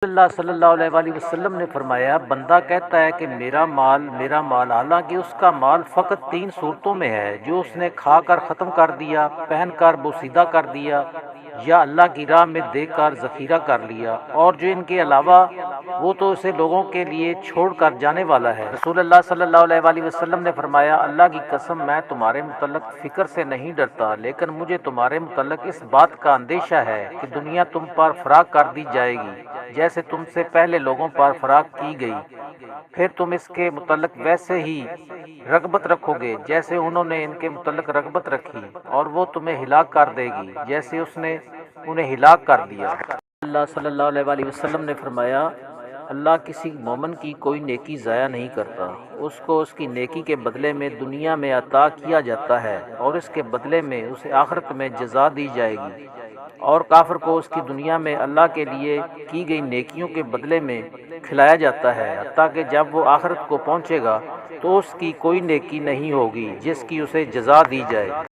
اللہ صلی اللہ علیہ وآلہ وسلم نے فرمایا، بندہ کہتا ہے کہ میرا مال، حالانکہ اس کا مال فقط 3 صورتوں میں ہے: جو اس نے کھا کر ختم کر دیا، پہن کر بوسیدہ کر دیا، یا اللہ کی راہ میں دے کر ذخیرہ کر لیا، اور جو ان کے علاوہ وہ تو اسے لوگوں کے لیے چھوڑ کر جانے والا ہے۔ رسول اللہ صلی اللہ علیہ وآلہ وسلم نے فرمایا، اللہ کی قسم میں تمہارے متعلق فکر سے نہیں ڈرتا، لیکن مجھے تمہارے متعلق اس بات کا اندیشہ ہے کہ دنیا تم پر فراخ کر دی جائے گی جیسے تم سے پہلے لوگوں پر فراخ کی گئی، پھر تم اس کے متعلق ویسے ہی رغبت رکھو گے جیسے انہوں نے ان کے متعلق رغبت رکھی، اور وہ تمہیں ہلاک کر دے گی جیسے اس نے انہیں ہلاک کر دیا۔ اللہ صلی اللہ علیہ وآلہ وسلم نے فرمایا، اللہ کسی مومن کی کوئی نیکی ضائع نہیں کرتا، اس کو اس کی نیکی کے بدلے میں دنیا میں عطا کیا جاتا ہے، اور اس کے بدلے میں اسے آخرت میں جزا دی جائے گی، اور کافر کو اس کی دنیا میں اللہ کے لیے کی گئی نیکیوں کے بدلے میں کھلایا جاتا ہے، حتیٰ کہ جب وہ آخرت کو پہنچے گا تو اس کی کوئی نیکی نہیں ہوگی جس کی اسے جزا دی جائے۔